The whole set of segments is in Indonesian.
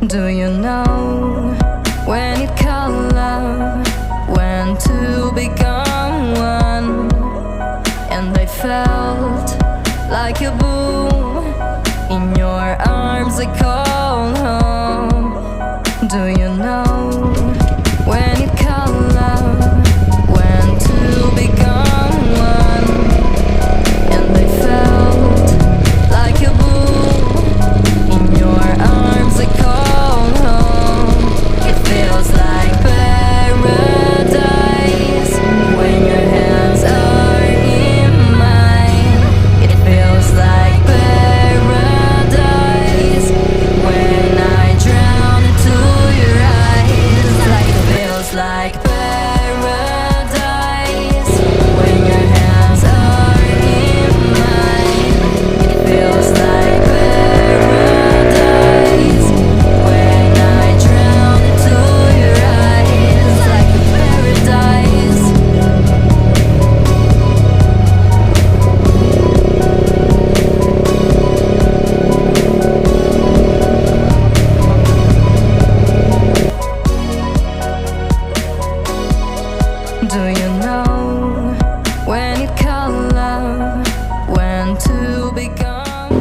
Do you know when it called love, when to become one? And I felt like a boom in your arms, I call home. Do you know when it called love, when to become one? And I felt like a boom in your arms, I call home. It feels like paradise when your hands are in mine. It feels like paradise when I drown into your eyes. Like it feels like paradise when your hands are in mine. It feels like paradise when I drown into your eyes. Like paradise. Do you know when it called love, when to become?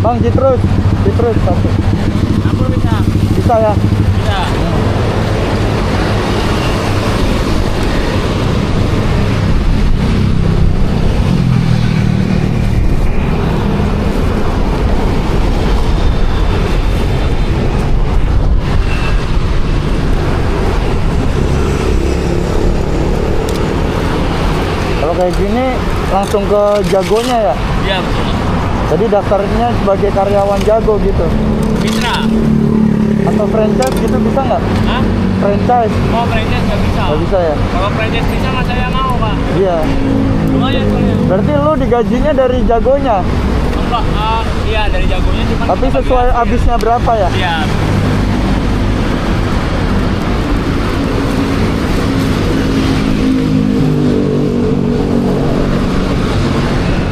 Bang, Citrus satu. Aku bisa. Bisa ya? Bisa. Kalau kayak gini langsung ke jagonya ya? Iya betul. Jadi daftarnya sebagai karyawan jago gitu? Bisa. Atau franchise gitu bisa nggak? Hah? Franchise? Oh franchise nggak bisa. Nggak bisa ya? Kalau franchise bisa mas saya mau pak. Iya. Lumayan soalnya. Berarti lu digajinya dari jagonya? Enggak. Iya dari jagonya cuma. Tapi sesuai habisnya berapa ya? Iya.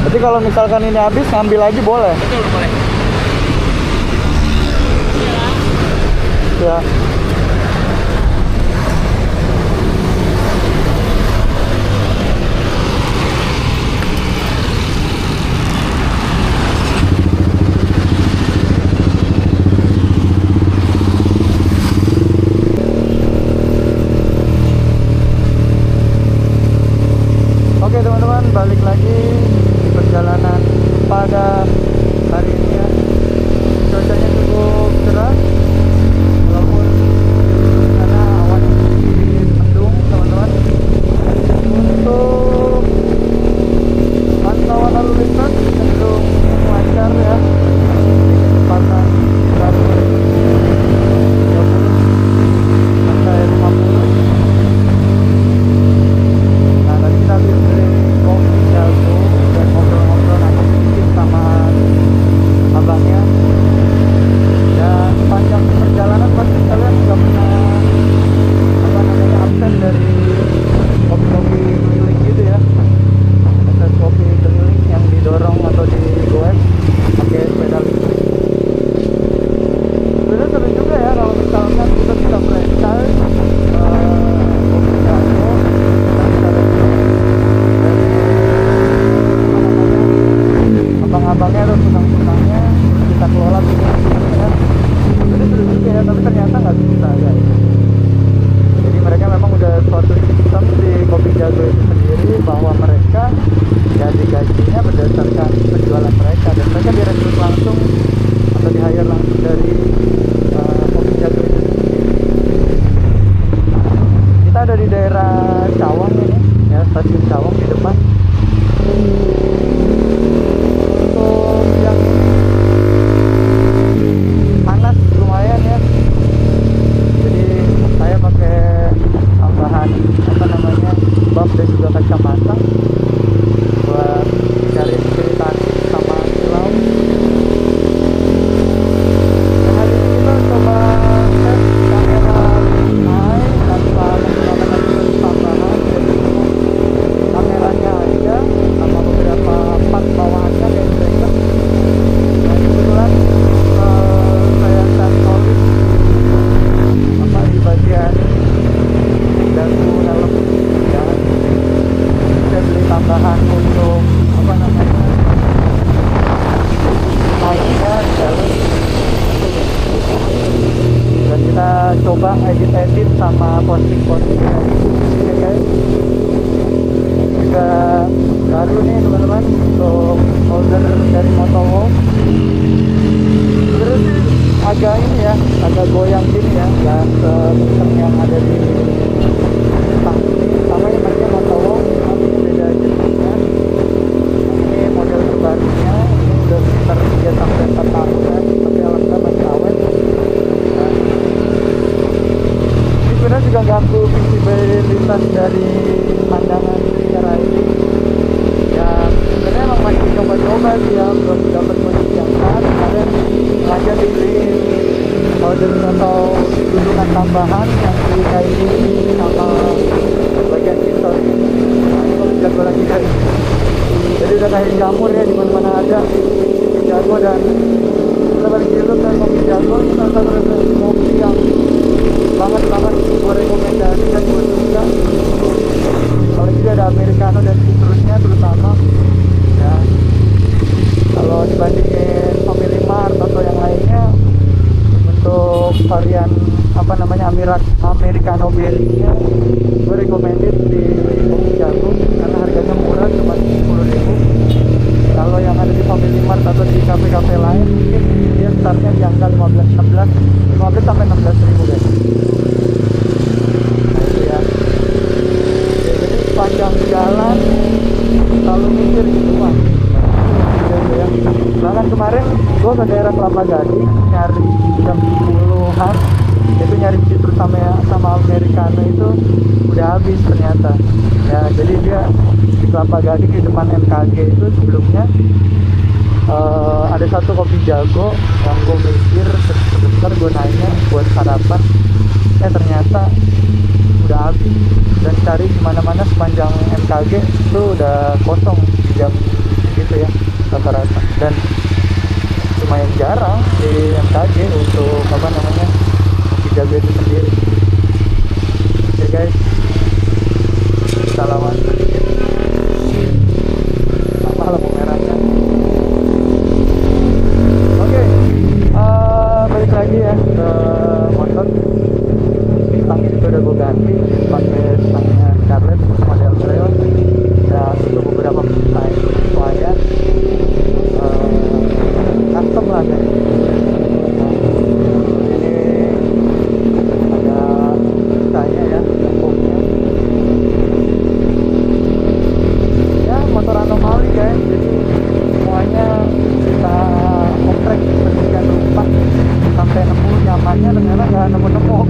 Berarti kalau misalkan ini habis ngambil lagi boleh? Betul boleh. Ya. Oke teman-teman, balik lagi di perjalanan pada hari ini ya. Cuacanya cukup cerah, walaupun karena awan sedikit mendung teman-teman. Untuk pantauan lalu lintas cenderung lancar ya. Kecepatan 30 sampai 50. Nah tadi kita habis beli kopi jago dan ngobrol-ngobrol agak sedikit sama abangnya. Dan sepanjang perjalanan pasti kalian nggak pernah absen dari kopi-kopi keliling gitu ya. Akses kopi keliling yang didorong atau digoes pakai sepeda listrik. Sebenarnya seru juga ya kalau misalkan kita bisa franchise kopi jago, kita bisa dari abang-abangnya atau tukang-tukangnya kita kelola bisnis ya. Jadi seru juga ya, tapi ternyata nggak bisa ya. Jadi mereka memang udah suatu sistem di kopi jago itu sendiri bahwa mereka ya digajinya berdasarkan penjualan mereka dan mereka direkrut langsung atau di hire langsung dari kopi jago itu sendiri. Kita ada di daerah Cawang ini ya, stasiun Cawang di depan. Untuk yang panas lumayan ya. Jadi saya pakai tambahan buff dan juga kacamata buat cari iritasi sama silau. posting ya guys. Juga baru nih teman-teman untuk holder dari Motowo. Terus agak ini ya, agak goyang gini ya, nggak sekencang yang ada di Jepang. Sama yang mereka Motowo, tapi ini beda jenisnya. Ini model terbarunya, ini udah sekitar 3 sampai 4 tahunan, tapi alhamdulillah masih awet. Nah, ini sebenarnya juga ganggu visibilitas dari pandangan secara ini. Ya sebenarnya emang masih coba-coba sih ya, belum dapat kondisi yang saat. Kemarin aja dibeliin holder atau dudukan tambahan yang di kayak ini sama bagian pistol ini. Nah ini kalau jago lagi guys, jadi udah kayak jamur ya, dimana-mana ada jago. Dan kita balik dulu ke kopi jago, salah satu referensi kopi yang banget gue rekomendasikan, gue suka. Kalau juga ada americano dan citrusnya terutama ya. Kalau dibandingin Family Mart atau yang lainnya, untuk varian apa namanya americano berry-nya gue recommended di Kopi Jago karena harganya murah, cuma 10.000. Kalau yang ada di Family Mart atau di kafe-kafe lain mungkin dia startnya di angka 15 sampai 16.000 guys. Nah itu ya. Jadi sepanjang jalan selalu mikir gitu wah. Ya. Bahkan kemarin gue ke daerah Kelapa Gading nyari jam 10-an, itu nyari citrus sama americano itu udah habis ternyata ya. Jadi dia di Kelapa Gading di depan MKG itu sebelumnya ada satu kopi jago yang gue mikir sebentar gue nanya buat sarapan, ternyata udah habis. Dan cari kemana-mana sepanjang MKG itu udah kosong di jam gitu ya rata-rata. Dan lumayan jarang di MKG untuk apa namanya kopi jago itu sendiri. Oke guys, kita lawan sedikit apa lampu merahnya. Oke, balik lagi ya ke motor. Stangnya juga udah gue ganti pakai stangnya Scarlett model Trail dan untuk beberapa penyesuaian custom lah guys. Ini ada saya ya tempungnya ya, motor anomali guys. Jadi semuanya kita oprek sedemikian rupa sampai nemu nyamannya, ternyata nggak nemu-nemu.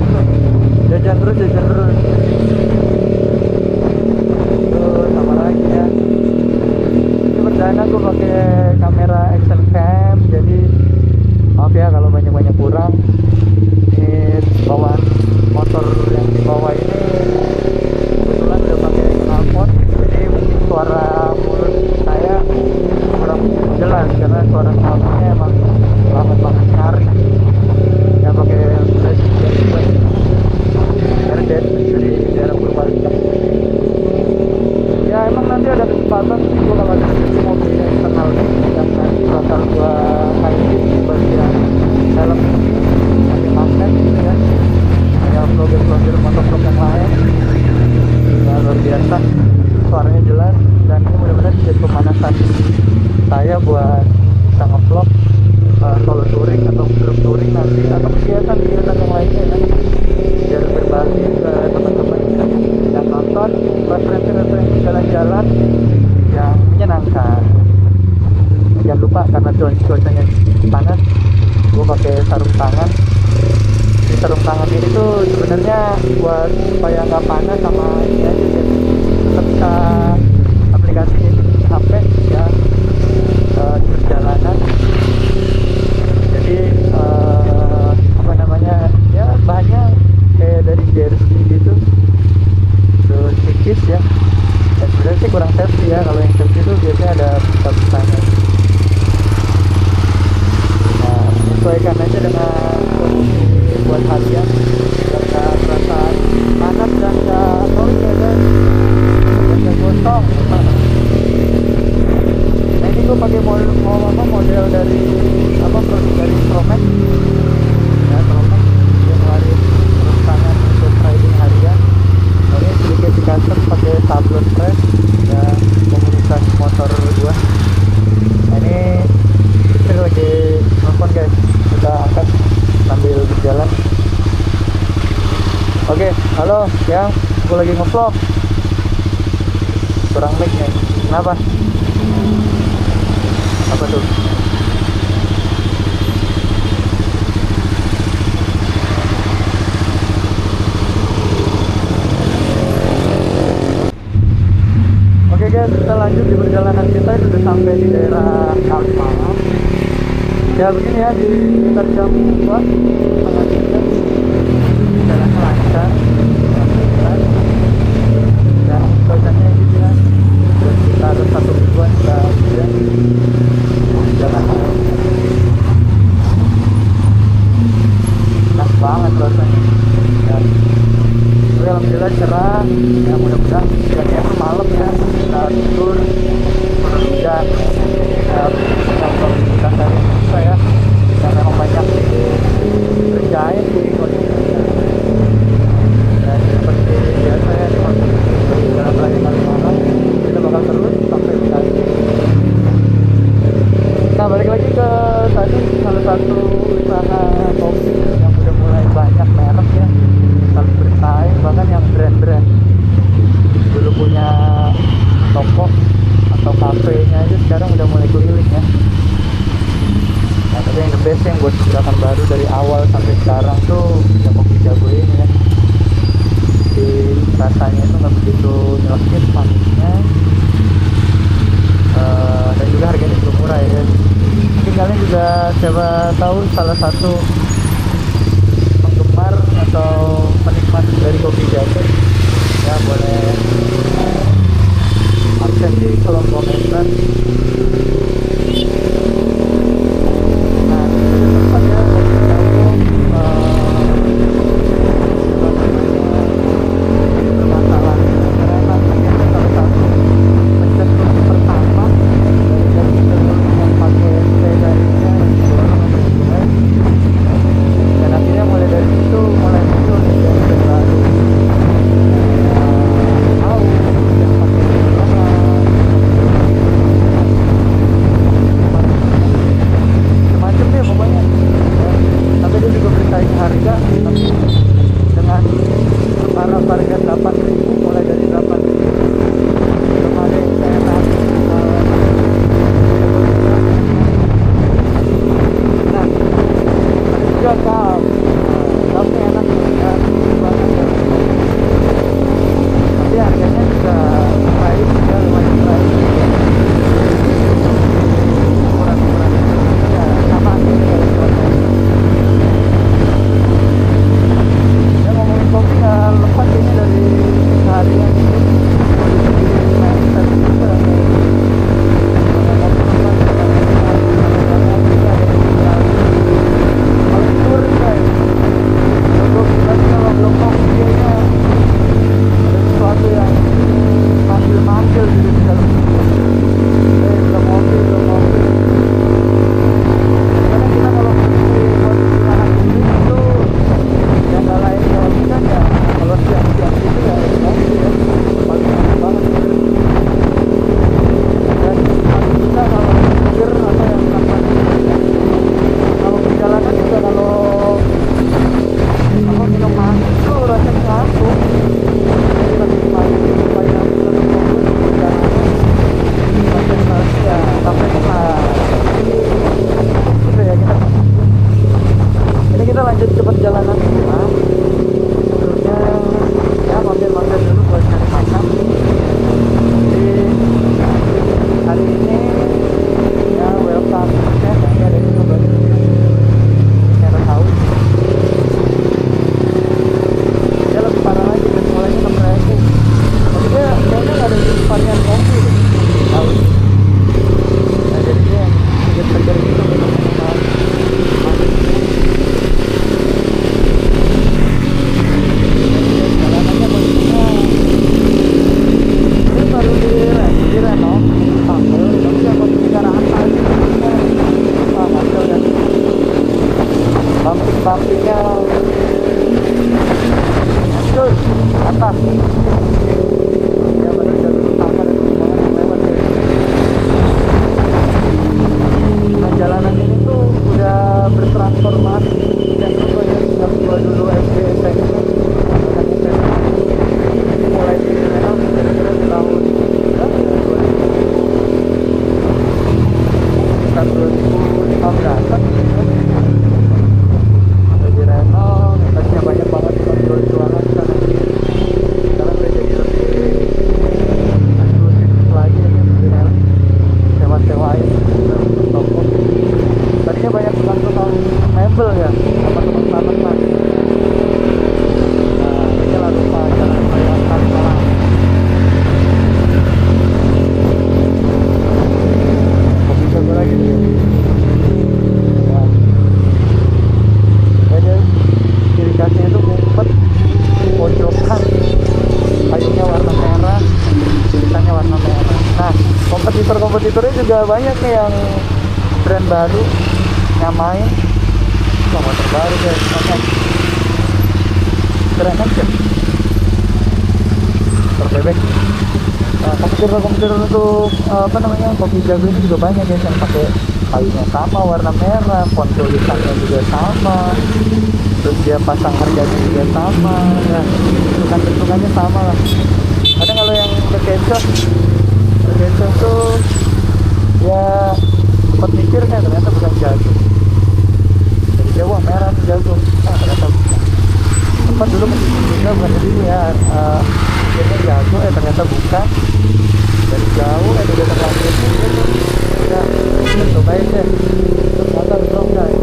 Jajan terus terus sama lagi ya. Ini perdana gue pakai kamera action cam, jadi maaf ya kalau banyak kurang. Ini bawaan motor yang dibawa ini kebetulan udah pakai knalpot, jadi mungkin suara mulut saya kurang jelas karena suara knalpotnya emang banget nyaring ya. Pakai flash RDS dari daerah Purbalingga. Ya emang nanti ada kesempatan sih gue kalau ada mobil eksternal yang nanti bakal gue kaitin di bagian dalam ini pakai magnet gitu ya, kayak vlogger motovlog yang lain. Ya luar biasa, suaranya jelas dan ini mudah-mudahan jadi pemanasan saya buat bisa ngevlog solo touring atau grup touring nanti atau kegiatan yang lainnya ya, biar berbagi ke teman-teman yang nonton referensi jalan-jalan yang menyenangkan. Jangan lupa karena cuacanya panas, gue pakai sarung tangan. Di sarung tangan ini tuh sebenarnya buat supaya nggak panas sama ini aja, jadi tetap bisa aplikasiin HP ya di perjalanan. Jadi apa namanya ya, bahannya kayak dari jersey gitu, terus tipis ya. Dan sebenarnya sih kurang safety ya, kalau yang safety itu biasanya ada pita-pitanya. Nah, sesuaikan aja dengan kondisi buat harian biar nggak terasa panas dan nggak noise ya guys, dan nggak gosong. Nah ini gue pakai model dari produk dari Promax ya. Promax dia ngeluarin sarung tangan untuk riding harian Halo, yang gue lagi nge-vlog. Kurang mic nih. Kenapa? Apa tuh? Oke guys, kita lanjut di perjalanan kita. Itu udah sampai di daerah Kalimalang. Ya begini ya, di sekitar jam 2 setengah 3 jalan lancar, dan cuacanya gitu ya, sekitar 1 mingguan udah hujan, jalan enak banget rasanya ya. Tapi alhamdulillah cerah ya, mudah-mudahan hujannya itu malam ya, kita tidur turun hujan ya, kita dari susah ya, kita memang banyak kerjain di kondisi dan seperti biasa ya, di jalan raya Kalimalang kita bakal terus sampai Bekasi. Nah, balik lagi ke tadi, salah satu usaha kopi yang udah mulai banyak merek ya, saling bersaing, bahkan yang brand-brand dulu punya toko atau kafenya aja sekarang udah mulai keliling ya. Nah, tapi yang the best yang buat gerakan baru dari awal sampai sekarang tuh ya kopi jago ini ya. Di rasanya itu nggak begitu nyelekit manisnya, dan juga harganya cukup murah ya. Mungkin kalian juga siapa tahu salah satu penggemar atau penikmat dari kopi jago ya, boleh absen di kolom komentar. Nah, itu tempat ya kopi jago bermasalah karena namanya salah satu pencet kopi pertama dari yang pakai sepedanya yang didorong sampai sungai, dan akhirnya mulai dari situ mulai muncul brand baru tahu yang pakai dorongan semacam deh pokoknya ya. Tapi dia juga bersaing harga, tapi dengan para harga 8.000, mulai dari 8.000 belum ada yang enak. Nah, ada juga kapnya enak ya, banget ya. Tapi harganya juga baik ya, lumayan baik, murah-murah ya, sama aja kalau cuaca. Ya, ngomongin kopi nggak lepas ini dari seharian ini semester juga paling tur guys. Gue bilang kalau belum kopi kayaknya ada sesuatu yang manggil-manggil gitu di dalam hidup. Belum kopi karena kita kalau di kondisi lahan ini itu yang nggak lain kalau bukan ya kalau siang-siang itu ya kopi ya, paling enak banget gitu. Dan paling bisa kalau pikir atau yang melakukan kalau perjalanan juga kalau minum manis itu rasanya langsung lebih manis supaya bisa fokus di perjalanan konsentrasi ya sampai kelar. Udah ya, kita lanjut ke perjalanan rumah. Sebelumnya ya mampir-mampir dulu buat cari makan. Jadi hari ini ya welcome ya, nanti ada yang coba cara tahu dia lebih parah lagi dan mulainya 6.000, tapi dia kayaknya nggak ada varian kopi deh, tahu. Nah, jadi dia yang segar-segar gitu benar-benar manis. Jalanannya kondisinya ini baru direnov tampil, tapi ya kondisi ke arah atas wah kacau dan bumping-bumpingnya terus atas ya, baru jalur utama dan semuanya yang lewat ya. Nah, jalanan ini tuh udah bertransformasi dan juga ya, sejak gua dulu SD SMP makanya saya udah banyak nih yang brand baru nyamain. Wah, motor baru guys, oke. Keren kan sih? Terbebek. Nah, komputer untuk apa namanya, kopi jago ini juga banyak guys yang pakai kayunya sama, warna merah, font tulisannya juga sama, terus dia pasang harganya juga sama, ya bentukannya sama lah. Ada kalau yang berkencok tuh ya sempat mikir kan ternyata bukan jago. Jadi dia wah merah tuh jago, ternyata bukan. Sempat dulu kita bukan jadi ya mikirnya jago, ternyata bukan. Dari jauh udah terlanjur gitu. Ya, kita cobain deh. Ternyata strong guys.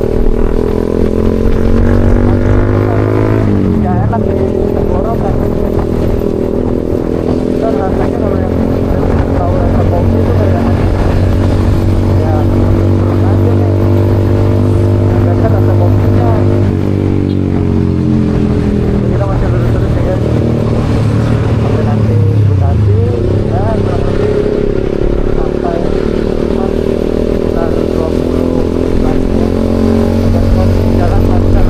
Ya enak nih, tenggorok kan. Dan rasanya kalau yang tahu rasa kopi itu kayak ya terus aja nih. Agak rasa kopinya. Jadi kita masih terus ya guys. Sampai nanti ya kurang lebih sampai sekitar 20 lagi ya. Dan jalan lancar.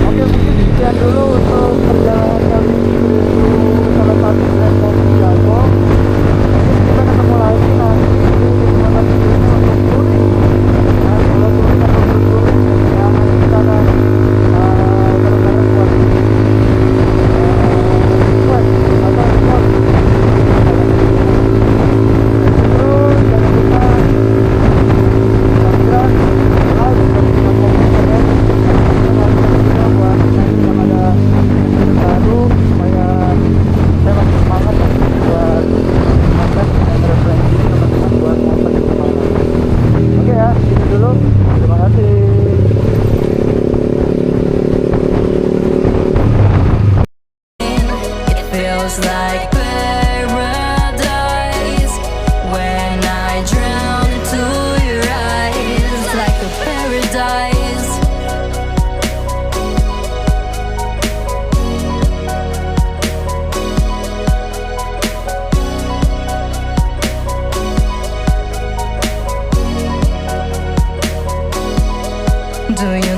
Oke, mungkin sekian dulu untuk perjalanan kali ini menuju salah satu brand kopi jago. Mungkin kita ketemu lagi nanti di kesempatan berikutnya untuk touring. Nah, kalau touring atau bertouring ya mari kita akan bareng-bareng buat terus jangan lupa subscribe, like, dan juga komen ya. Buat nanti yang ada episode baru supaya saya makin semangat ya buat konten dan referensi teman-teman buat motor yang semangat. Oke ya, gitu dulu. Terima kasih. It feels like paradise when I drown into your eyes, like a paradise. Do you